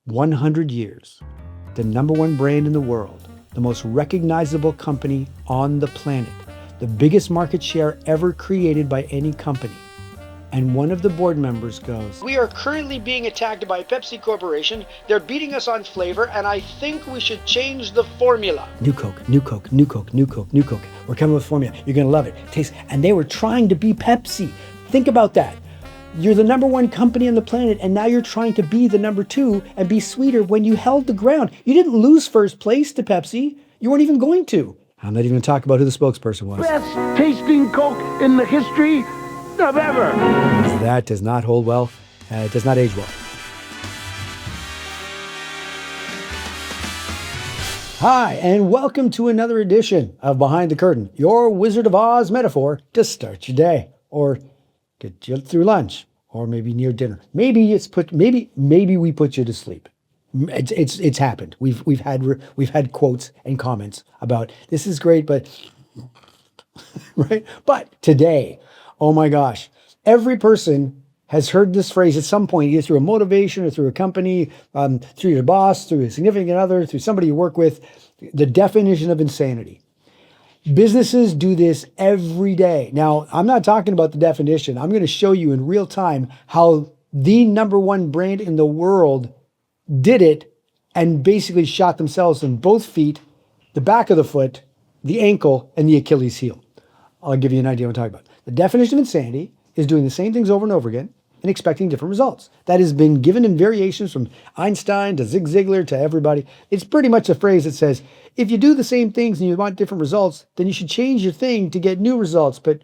100 years, the number one brand in the world, the most recognizable company on the planet, the biggest market share ever created by any company. And one of the board members goes, "We are currently being attacked by Pepsi Corporation. They're beating us on flavor, and I think we should change the formula. New Coke, new Coke, new Coke, new Coke, new Coke. We're coming with formula. You're going to love it. Taste." And they were trying to be Pepsi. Think about that. You're the number one company on the planet, and now you're trying to be the number two and be sweeter when you held the ground. You didn't lose first place to Pepsi. You weren't even going to. I'm not even going to talk about who the spokesperson was. Best tasting Coke in the history of ever. That does not hold well. It does not age well. Hi, and welcome to another edition of Behind the Curtain, your Wizard of Oz metaphor to start your day, or get you through lunch, or maybe near dinner. Maybe we put you to sleep. It's happened. We've had quotes and comments about this is great, but right. But today, oh my gosh, every person has heard this phrase at some point, either through a motivation or through a company, through your boss, through a significant other, through somebody you work with. The definition of insanity. Businesses do this every day. Now, I'm not talking about the definition. I'm going to show you in real time how the number one brand in the world did it and basically shot themselves in both feet, the back of the foot, the ankle, and the Achilles heel. I'll give you an idea what I'm talking about. The definition of insanity is doing the same things over and over again and expecting different results. That has been given in variations from Einstein to Zig Ziglar to everybody. It's pretty much a phrase that says, if you do the same things and you want different results, then you should change your thing to get new results. But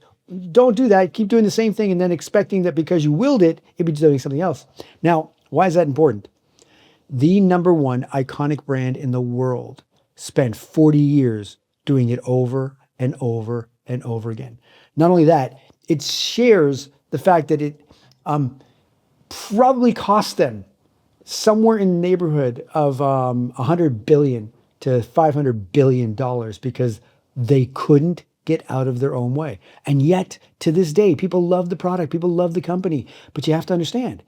don't do that. Keep doing the same thing and then expecting that because you willed it, it'd be doing something else. Now, why is that important? The number one iconic brand in the world spent 40 years doing it over and over and over again. Not only that, it shares the fact that it probably cost them somewhere in the neighborhood of $100 billion to $500 billion because they couldn't get out of their own way. And yet, to this day, people love the product, people love the company. But you have to understand,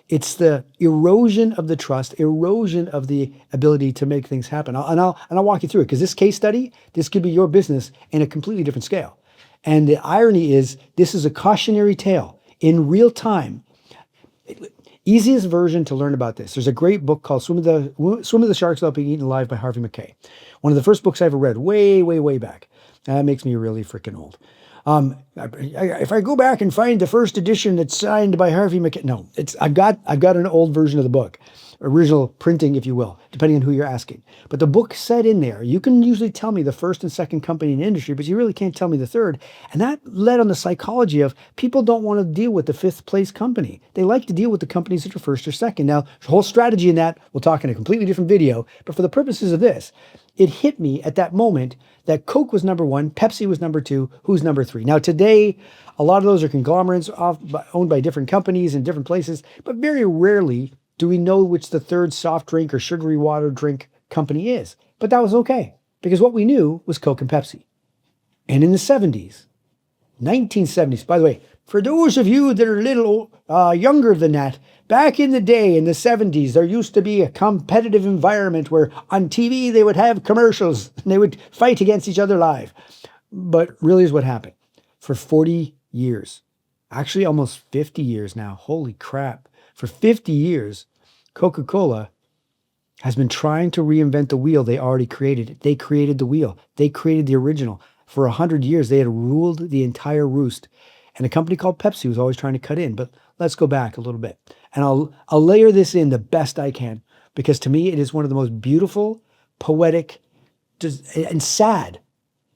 it's the erosion of the trust, erosion of the ability to make things happen. I'll walk you through it, because this case study, this could be your business in a completely different scale. And the irony is, this is a cautionary tale in real time. Easiest version to learn about this. There's a great book called Swim with the Sharks Without Being Eaten Alive by Harvey McKay. One of the first books I ever read, way back. That makes me really freaking old. If I go back and find the first edition that's signed by Harvey McKay, no, I've got an old version of the book, original printing, if you will, depending on who you're asking. But the book said in there, you can usually tell me the first and second company in the industry, but you really can't tell me the third. And that led on the psychology of people don't want to deal with the fifth place company. They like to deal with the companies that are first or second. Now, the whole strategy in that, we'll talk in a completely different video, but for the purposes of this, it hit me at that moment that Coke was number one, Pepsi was number two, who's number three? Now today, a lot of those are conglomerates owned by different companies in different places, but very rarely do we know which the third soft drink or sugary water drink company is. But that was okay, because what we knew was Coke and Pepsi. And in the 70s, 1970s, by the way, for those of you that are a little younger than that, back in the day, in the 70s, there used to be a competitive environment where on TV they would have commercials and they would fight against each other live. But really is what happened. For 40 years, actually almost 50 years now, holy crap. For 50 years, Coca-Cola has been trying to reinvent the wheel they already created. They created the wheel. They created the original. For 100 years, they had ruled the entire roost. And a company called Pepsi was always trying to cut in. But let's go back a little bit. And I'll layer this in the best I can, because to me, it is one of the most beautiful, poetic, and sad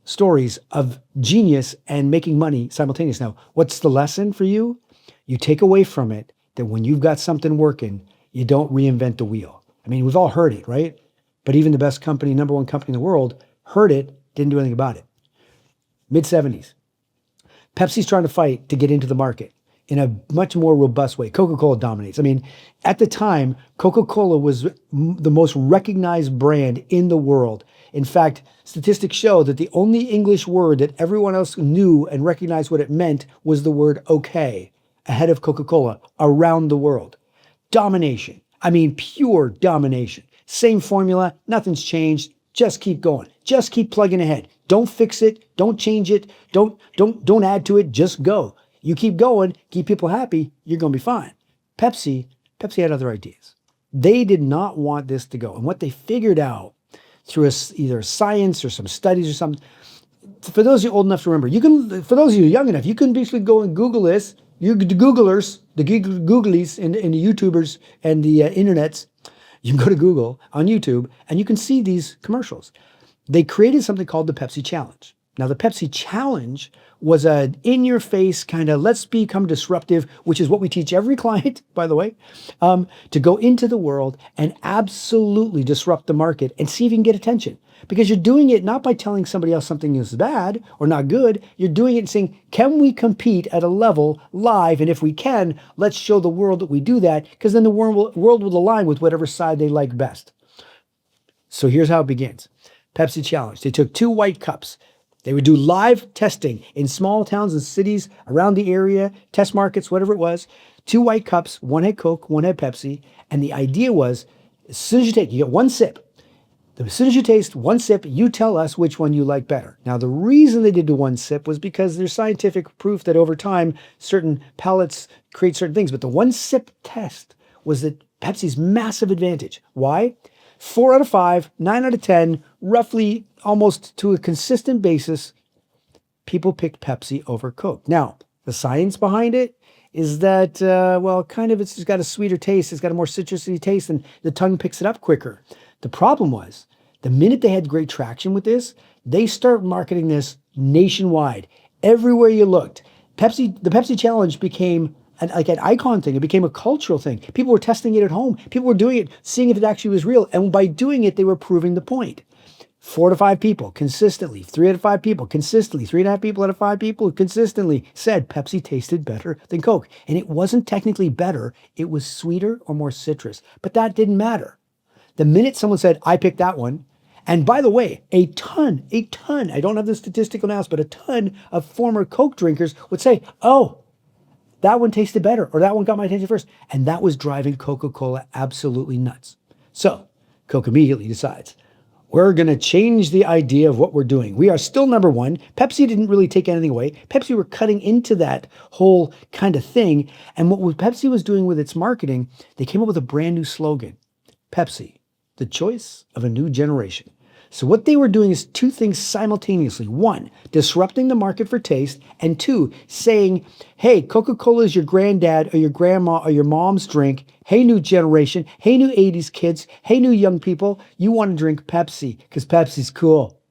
stories of genius and making money simultaneously. Now, what's the lesson for you? You take away from it that when you've got something working, you don't reinvent the wheel. I mean, we've all heard it, right? But even the best company, number one company in the world, heard it, didn't do anything about it. Mid-70s. Pepsi's trying to fight to get into the market in a much more robust way. Coca-Cola dominates. I mean, at the time, Coca-Cola was the most recognized brand in the world. In fact, statistics show that the only English word that everyone else knew and recognized what it meant was the word okay, ahead of Coca-Cola around the world. Domination. I mean, pure domination. Same formula, nothing's changed. Just keep going. Just keep plugging ahead. Don't fix it. Don't change it. Don't add to it. Just go. You keep going, keep people happy, you're going to be fine. Pepsi had other ideas. They did not want this to go. And what they figured out through either science or some studies or something, for those of you old enough to remember, for those of you young enough, you can basically go and Google this. You, the Googlers, the Googlies and the YouTubers and the internets, you can go to Google on YouTube and you can see these commercials. They created something called the Pepsi Challenge. Now, the Pepsi Challenge was an in-your-face kind of let's become disruptive, which is what we teach every client, by the way, to go into the world and absolutely disrupt the market and see if you can get attention. Because you're doing it not by telling somebody else something is bad or not good. You're doing it and saying, can we compete at a level live? And if we can, let's show the world that we do that, because then the world will align with whatever side they like best. So here's how it begins. Pepsi Challenge. They took 2 white cups. They would do live testing in small towns and cities around the area, test markets, whatever it was. 2 white cups, one had Coke, one had Pepsi. And the idea was, as soon as you take, you get 1 sip. As soon as you taste 1 sip, you tell us which one you like better. Now, the reason they did the 1 sip was because there's scientific proof that over time, certain palates create certain things. But the 1 sip test was that Pepsi's massive advantage. Why? 4 out of 5, 9 out of 10, roughly almost to a consistent basis, people picked Pepsi over Coke. Now, the science behind it is that, it's just got a sweeter taste. It's got a more citrusy taste and the tongue picks it up quicker. The problem was, the minute they had great traction with this, they start marketing this nationwide. Everywhere you looked, the Pepsi Challenge became an icon thing. It became a cultural thing. People were testing it at home. People were doing it, seeing if it actually was real. And by doing it, they were proving the point. 4 to 5 people consistently, 3 out of 5 people consistently, 3.5 people out of 5 people consistently said Pepsi tasted better than Coke. And it wasn't technically better. It was sweeter or more citrus. But that didn't matter. The minute someone said, I picked that one, and by the way, a ton, I don't have the statistical analysis, but a ton of former Coke drinkers would say, oh, that one tasted better, or that one got my attention first. And that was driving Coca-Cola absolutely nuts. So Coke immediately decides, we're going to change the idea of what we're doing. We are still number 1. Pepsi didn't really take anything away. Pepsi were cutting into that whole kind of thing. And what Pepsi was doing with its marketing, they came up with a brand new slogan. Pepsi, the choice of a new generation. So what they were doing is 2 things simultaneously. 1, disrupting the market for taste. And 2, saying, hey, Coca-Cola is your granddad or your grandma or your mom's drink. Hey, new generation. Hey, new 80s kids. Hey, new young people. You want to drink Pepsi because Pepsi's cool.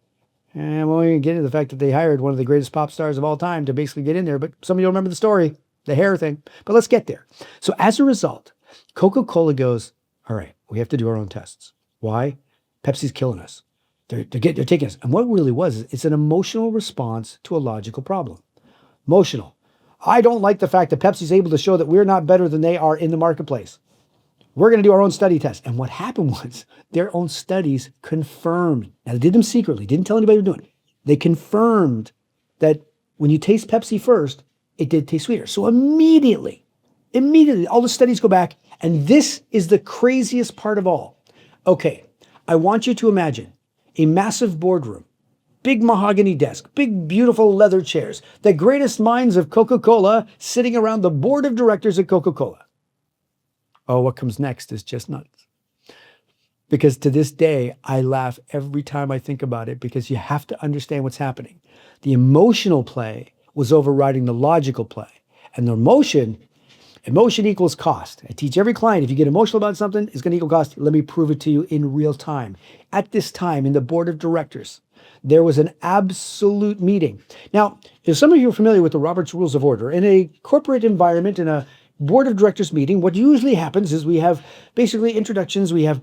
And we won't even get into the fact that they hired one of the greatest pop stars of all time to basically get in there. But some of you don't remember the story, the hair thing. But let's get there. So as a result, Coca-Cola goes, all right, we have to do our own tests. Why? Pepsi's killing us. They're taking us. And what it really was, it's an emotional response to a logical problem. Emotional. I don't like the fact that Pepsi's able to show that we're not better than they are in the marketplace. We're going to do our own study test. And what happened was their own studies confirmed. Now, they did them secretly, didn't tell anybody they were doing it. They confirmed that when you taste Pepsi first, it did taste sweeter. So immediately, all the studies go back. And this is the craziest part of all. Okay, I want you to imagine a massive boardroom, big mahogany desk, big beautiful leather chairs, the greatest minds of Coca-Cola sitting around the board of directors at Coca-Cola. Oh, what comes next is just nuts. Because to this day, I laugh every time I think about it because you have to understand what's happening. The emotional play was overriding the logical play. And the emotion equals cost. I teach every client, if you get emotional about something, it's going to equal cost. Let me prove it to you in real time. At this time, in the board of directors, there was an absolute meeting. Now, if some of you are familiar with the Robert's Rules of Order, in a corporate environment, in a board of directors meeting, what usually happens is we have basically introductions. We have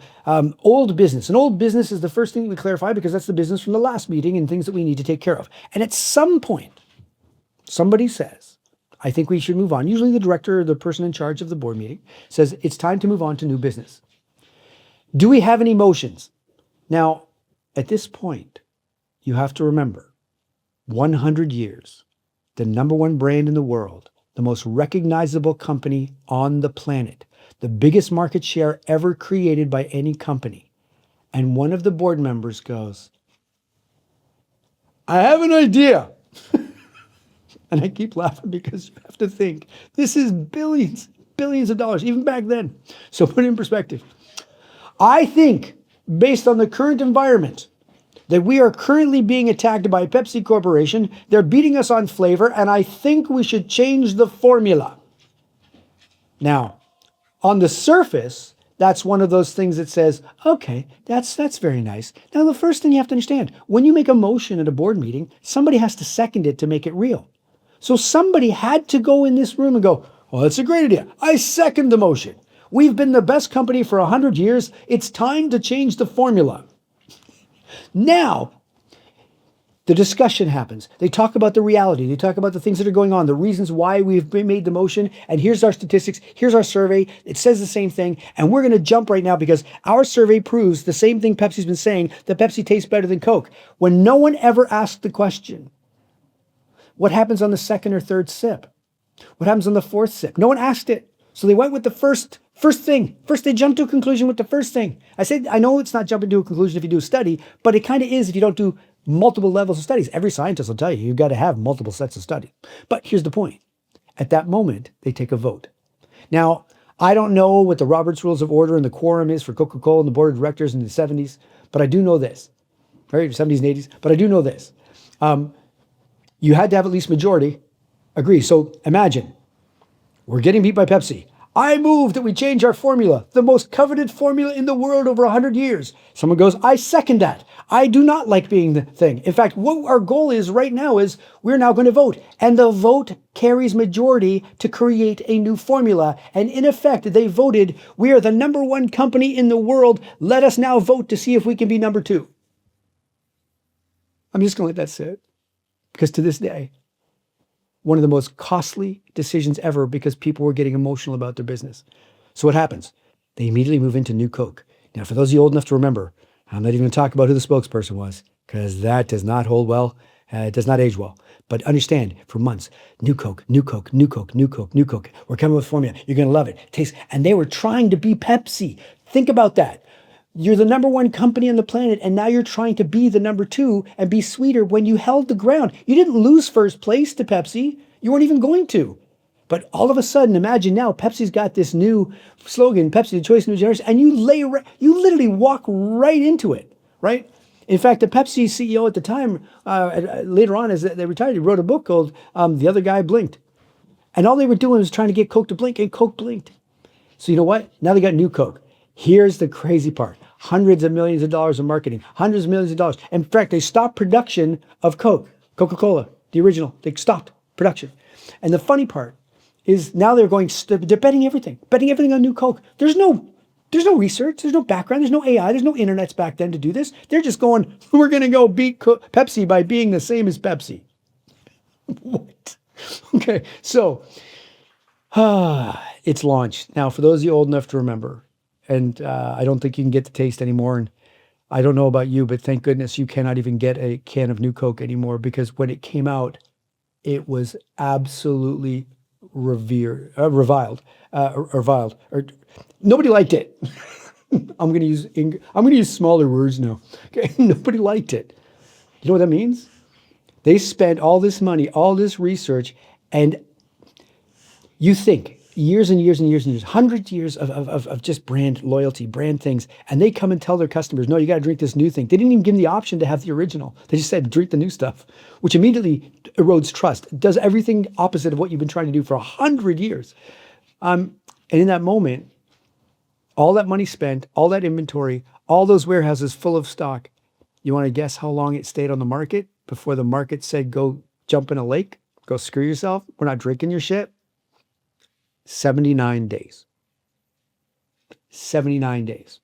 old business. And old business is the first thing we clarify because that's the business from the last meeting and things that we need to take care of. And at some point, somebody says, I think we should move on. Usually the director or the person in charge of the board meeting says, it's time to move on to new business. Do we have any motions? Now, at this point, you have to remember, 100 years, the number 1 brand in the world the most recognizable company on the planet, the biggest market share ever created by any company. And one of the board members goes, I have an idea. And I keep laughing because you have to think, this is billions, billions of dollars, even back then. So put it in perspective. I think, based on the current environment, that we are currently being attacked by Pepsi Corporation. They're beating us on flavor, and I think we should change the formula. Now, on the surface, that's one of those things that says, okay, that's very nice. Now, the first thing you have to understand, when you make a motion at a board meeting, somebody has to second it to make it real. So somebody had to go in this room and go, well, that's a great idea. I second the motion. We've been the best company for 100 years. It's time to change the formula. Now, the discussion happens. They talk about the reality. They talk about the things that are going on, the reasons why we've made the motion. And here's our statistics. Here's our survey. It says the same thing. And we're going to jump right now because our survey proves the same thing Pepsi's been saying, that Pepsi tastes better than Coke. When no one ever asked the question, what happens on the second or third sip? What happens on the fourth sip? No one asked it. So they went with the first thing. First, they jumped to a conclusion with the first thing. I know it's not jumping to a conclusion if you do a study, but it kind of is if you don't do multiple levels of studies. Every scientist will tell you, you've got to have multiple sets of study. But here's the point. At that moment, they take a vote. Now, I don't know what the Robert's Rules of Order and the quorum is for Coca-Cola and the board of directors in the 70s, but I do know this. Right, 70s and 80s, but I do know this. You had to have at least majority agree. So imagine, we're getting beat by Pepsi. I move that we change our formula, the most coveted formula in the world over 100 years. Someone goes, I second that. I do not like being the thing. In fact, what our goal is right now is we're now going to vote. And the vote carries majority to create a new formula. And in effect, they voted, we are the number one company in the world. Let us now vote to see if we can be number two. I'm just going to let that sit. Because to this day, one of the most costly decisions ever because people were getting emotional about their business. So what happens? They immediately move into New Coke. Now, for those of you old enough to remember, I'm not even going to talk about who the spokesperson was because that does not hold well. It does not age well. But understand, for months, New Coke, New Coke, New Coke, New Coke, New Coke. We're coming with formula. You're going to love it. Taste. And they were trying to be Pepsi. Think about that. You're the number one company on the planet, and now you're trying to be the number two and be sweeter when you held the ground. You didn't lose first place to Pepsi. You weren't even going to. But all of a sudden, imagine now, Pepsi's got this new slogan, Pepsi, the choice of new generation, and you literally walk right into it, right? In fact, the Pepsi CEO at the time, later on as they retired, he wrote a book called The Other Guy Blinked. And all they were doing was trying to get Coke to blink, and Coke blinked. So you know what? Now they got New Coke. Here's the crazy part. Hundreds of millions of dollars in marketing, hundreds of millions of dollars. In fact, they stopped production of Coke, Coca-Cola, the original. They stopped production. And the funny part is now they're betting everything on New Coke. There's no research, there's no background, there's no AI, there's no internets back then to do this. They're just going, we're going to go beat Pepsi by being the same as Pepsi. What? Okay, so it's launched. Now, for those of you old enough to remember, and I don't think you can get the taste anymore. And I don't know about you, but thank goodness you cannot even get a can of New Coke anymore because when it came out, it was absolutely reviled. Nobody liked it. I'm going to use smaller words now. Okay, nobody liked it. You know what that means? They spent all this money, all this research, and you think years and years and years and years, hundreds of years of just brand loyalty, brand things. And they come and tell their customers, no, you got to drink this new thing. They didn't even give them the option to have the original. They just said, drink the new stuff, which immediately erodes trust. It does everything opposite of what you've been trying to do for 100 years. And in that moment, all that money spent, all that inventory, all those warehouses full of stock, you want to guess how long it stayed on the market before the market said, go jump in a lake, go screw yourself. We're not drinking your shit. 79 days. 79 days.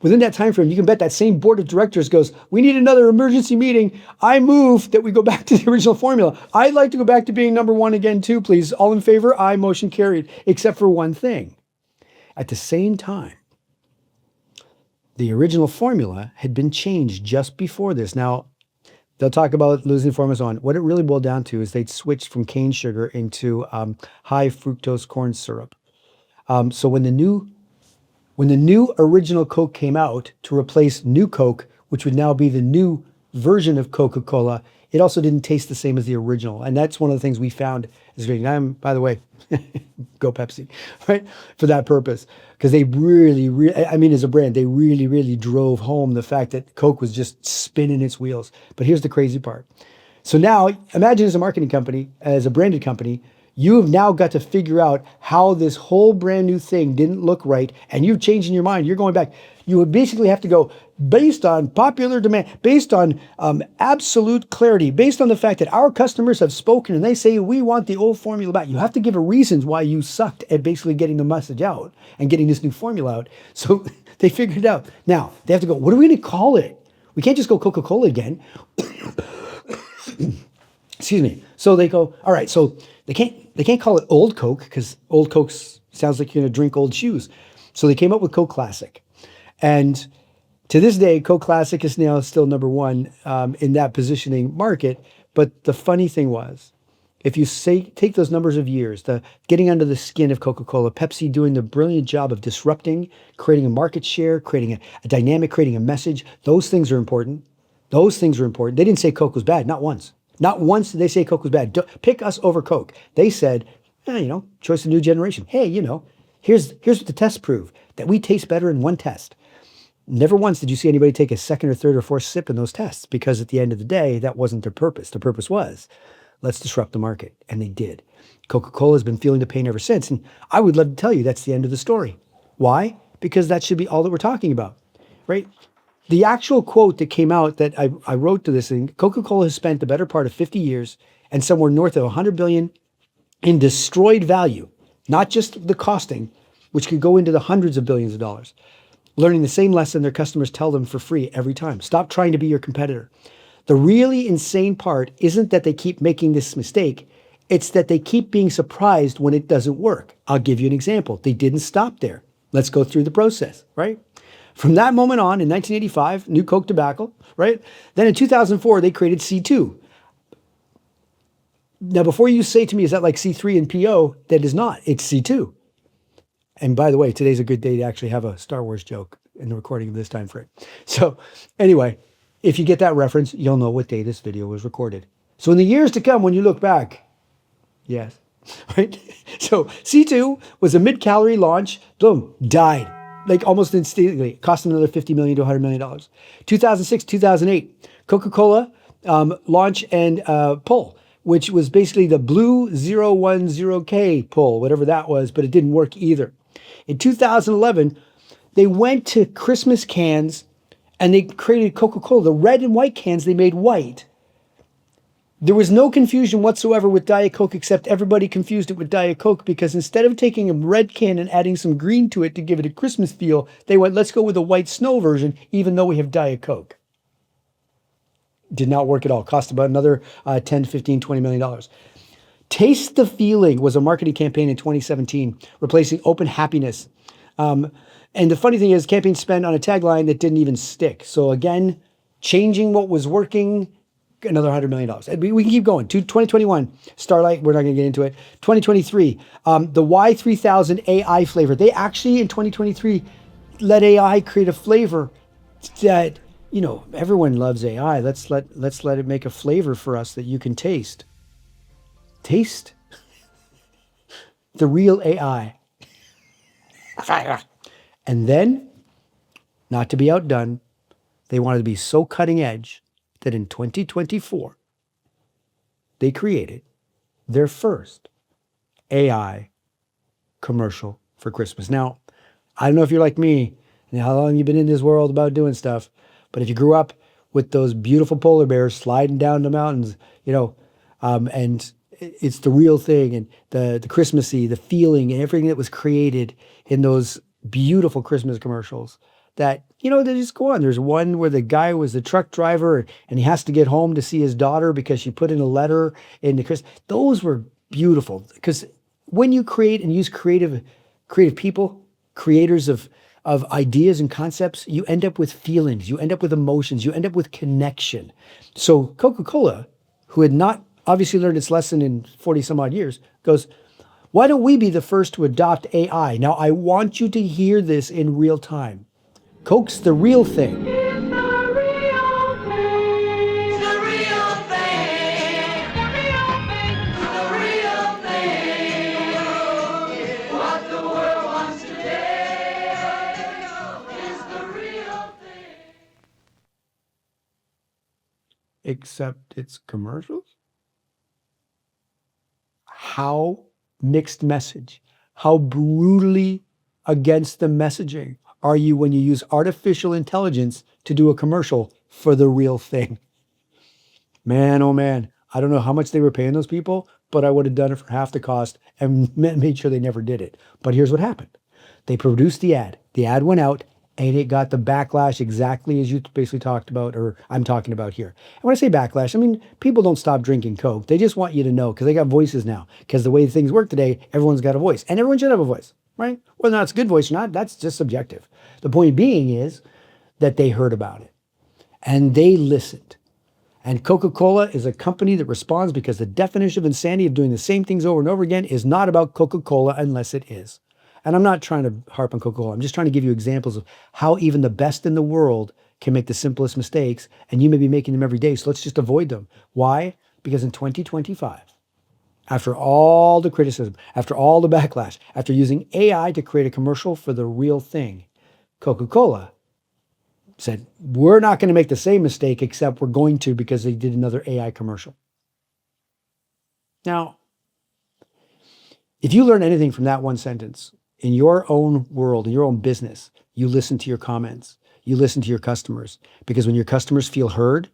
Within that time frame, you can bet that same board of directors goes, we need another emergency meeting. I move that we go back to the original formula. I'd like to go back to being number one again too, please. All in favor? Aye, motion carried. Except for one thing. At the same time, the original formula had been changed just before this. Now, They'll talk about losing form and so on. What it really boiled down to is they'd switched from cane sugar into high fructose corn syrup. So when the new original Coke came out to replace new Coke, which would now be the new version of Coca-Cola, it also didn't taste the same as the original. And that's one of the things we found is great. And I'm, by the way, go Pepsi, right? For that purpose. Because they really, I mean, as a brand, they really drove home the fact that Coke was just spinning its wheels. But here's the crazy part. So now imagine as a marketing company, as a branded company, you have now got to figure out how this whole brand new thing didn't look right, and you've changed in your mind. You're going back. You would basically have to go based on popular demand, based on absolute clarity, based on the fact that our customers have spoken and they say we want the old formula back. You have to give a reasons why you sucked at basically getting the message out and getting this new formula out. So they figured it out. Now they have to go, what are we going to call it? We can't just go Coca-Cola again. Excuse me. So they go, all right, so they can't call it Old Coke because Old Coke sounds like you're going to drink old shoes. So they came up with Coke Classic. And to this day, Coke Classic is now still number one in that positioning market. But the funny thing was, if you take those numbers of years, the getting under the skin of Coca-Cola, Pepsi doing the brilliant job of disrupting, creating a market share, creating a dynamic, creating a message, those things are important. Those things are important. They didn't say Coke was bad, not once. Not once did they say Coke was bad. Pick us over Coke. They said, choice of new generation. Hey, here's what the tests prove, that we taste better in one test. Never once did you see anybody take a second or third or fourth sip in those tests, because at the end of the day, that wasn't their purpose. The purpose was, let's disrupt the market. And they did. Coca-Cola has been feeling the pain ever since. And I would love to tell you that's the end of the story. Why? Because that should be all that we're talking about, right? The actual quote that came out that I wrote to this thing, Coca-Cola has spent the better part of 50 years and somewhere north of 100 billion in destroyed value, not just the costing, which could go into the hundreds of billions of dollars, learning the same lesson their customers tell them for free every time. Stop trying to be your competitor. The really insane part isn't that they keep making this mistake. It's that they keep being surprised when it doesn't work. I'll give you an example. They didn't stop there. Let's go through the process, right? From that moment on, in 1985, new Coke tobacco, right? Then in 2004, they created C2. Now, before you say to me, is that like C3 and PO? That is not. It's C2. And by the way, today's a good day to actually have a Star Wars joke in the recording of this time frame. So anyway, if you get that reference, you'll know what day this video was recorded. So in the years to come, when you look back, yes, right? So C2 was a mid-calorie launch, boom, died. Like almost instantly. It cost them another $50 million to $100 million. 2006, 2008, Coca-Cola launch and pull, which was basically the blue 010K pull, whatever that was, but it didn't work either. In 2011, they went to Christmas cans and they created Coca-Cola. The red and white cans they made white. There was no confusion whatsoever with Diet Coke, except everybody confused it with Diet Coke because instead of taking a red can and adding some green to it to give it a Christmas feel, they went, let's go with a white snow version, even though we have Diet Coke. Did not work at all. Cost about another 10, 15, $20 million. Taste the Feeling was a marketing campaign in 2017, replacing Open Happiness. And the funny thing is, campaign spent on a tagline that didn't even stick. So again, changing what was working, another $100 million. We can keep going. 2021, Starlight, we're not going to get into it. 2023, the Y3000 AI flavor. They actually, in 2023, let AI create a flavor that, everyone loves AI. Let's let it make a flavor for us that you can taste. Taste the real AI. And then, not to be outdone, they wanted to be so cutting edge that in 2024, they created their first AI commercial for Christmas. Now, I don't know if you're like me and how long you've been in this world about doing stuff, but if you grew up with those beautiful polar bears sliding down the mountains, and it's the real thing, and the Christmassy, the feeling, and everything that was created in those beautiful Christmas commercials that, they just go on. There's one where the guy was the truck driver and he has to get home to see his daughter because she put in a letter in the Christmas. Those were beautiful because when you create and use creative people, creators of of ideas and concepts, you end up with feelings, you end up with emotions, you end up with connection. So Coca-Cola, who had not obviously learned its lesson in 40 some odd years, goes, why don't we be the first to adopt AI? Now, I want you to hear this in real time. Coke's the real thing. Except it's commercials? How mixed message, how brutally against the messaging are you when you use artificial intelligence to do a commercial for the real thing? Man, oh man, I don't know how much they were paying those people, but I would have done it for half the cost and made sure they never did it. But here's what happened. They produced the ad. The ad went out and it got the backlash exactly as you basically talked about, or I'm talking about here. And when I say backlash, I mean, people don't stop drinking Coke. They just want you to know because they got voices now. Because the way things work today, everyone's got a voice. And everyone should have a voice, right? Whether or not it's a good voice or not, that's just subjective. The point being is that they heard about it and they listened. And Coca-Cola is a company that responds because the definition of insanity of doing the same things over and over again is not about Coca-Cola unless it is. And I'm not trying to harp on Coca-Cola. I'm just trying to give you examples of how even the best in the world can make the simplest mistakes, and you may be making them every day. So let's just avoid them. Why? Because in 2025, after all the criticism, after all the backlash, after using AI to create a commercial for the real thing, Coca-Cola said, we're not going to make the same mistake, except we're going to because they did another AI commercial. Now, if you learn anything from that one sentence, in your own world, in your own business, you listen to your comments, you listen to your customers, because when your customers feel heard,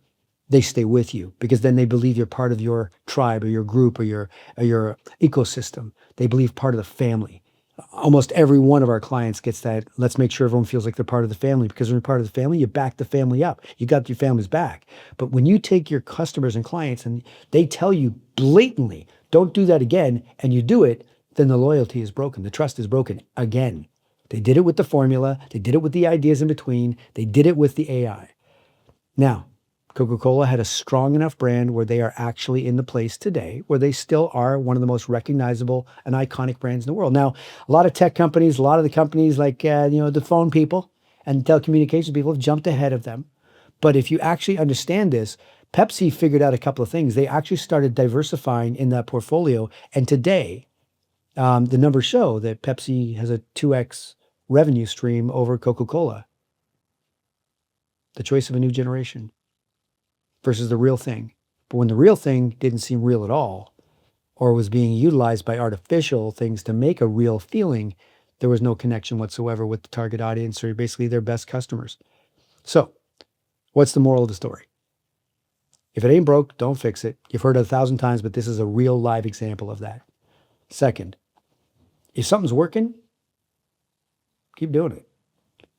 they stay with you because then they believe you're part of your tribe or your group or your ecosystem. They believe part of the family. Almost every one of our clients gets that. Let's make sure everyone feels like they're part of the family, because when you're part of the family, you back the family up. You got your family's back. But when you take your customers and clients and they tell you blatantly, don't do that again, and you do it, then the loyalty is broken. The trust is broken again. They did it with the formula. They did it with the ideas in between. They did it with the AI. Now, Coca-Cola had a strong enough brand where they are actually in the place today where they still are one of the most recognizable and iconic brands in the world. Now, a lot of tech companies, a lot of the companies like the phone people and telecommunications people have jumped ahead of them. But if you actually understand this, Pepsi figured out a couple of things. They actually started diversifying in that portfolio. And today, the numbers show that Pepsi has a 2x revenue stream over Coca-Cola. The choice of a new generation versus the real thing. But when the real thing didn't seem real at all, or was being utilized by artificial things to make a real feeling, there was no connection whatsoever with the target audience or basically their best customers. So, what's the moral of the story? If it ain't broke, don't fix it. You've heard it 1,000 times, but this is a real live example of that. Second, if something's working, keep doing it.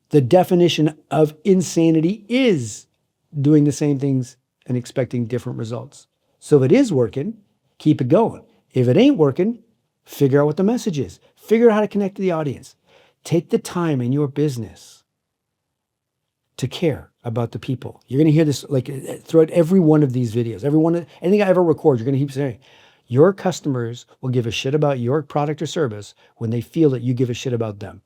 The definition of insanity is doing the same things and expecting different results. So if it is working, keep it going. If it ain't working, figure out what the message is. Figure out how to connect to the audience. Take the time in your business to care about the people. You're going to hear this like throughout every one of these videos. Anything I ever record, you're going to keep saying, your customers will give a shit about your product or service when they feel that you give a shit about them.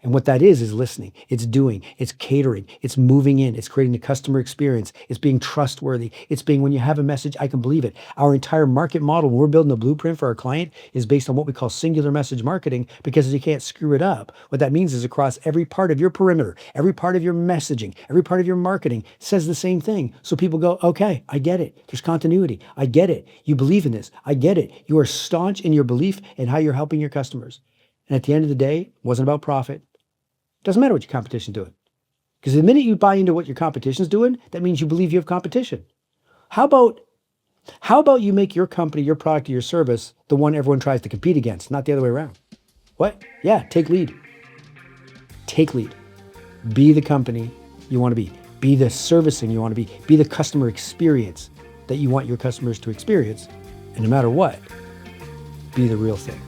And what that is listening. It's doing, it's catering, it's moving in, it's creating the customer experience, it's being trustworthy, it's being, when you have a message, I can believe it. Our entire market model, when we're building a blueprint for our client, is based on what we call singular message marketing, because you can't screw it up. What that means is across every part of your perimeter, every part of your messaging, every part of your marketing says the same thing. So people go, okay, I get it. There's continuity. I get it. You believe in this. I get it. You are staunch in your belief in how you're helping your customers. And at the end of the day, it wasn't about profit. Doesn't matter what your competition's doing. Because the minute you buy into what your competition's doing, that means you believe you have competition. How about you make your company, your product, or your service the one everyone tries to compete against, not the other way around? What? Yeah, take lead. Take lead. Be the company you want to be. Be the servicing you want to be. Be the customer experience that you want your customers to experience. And no matter what, be the real thing.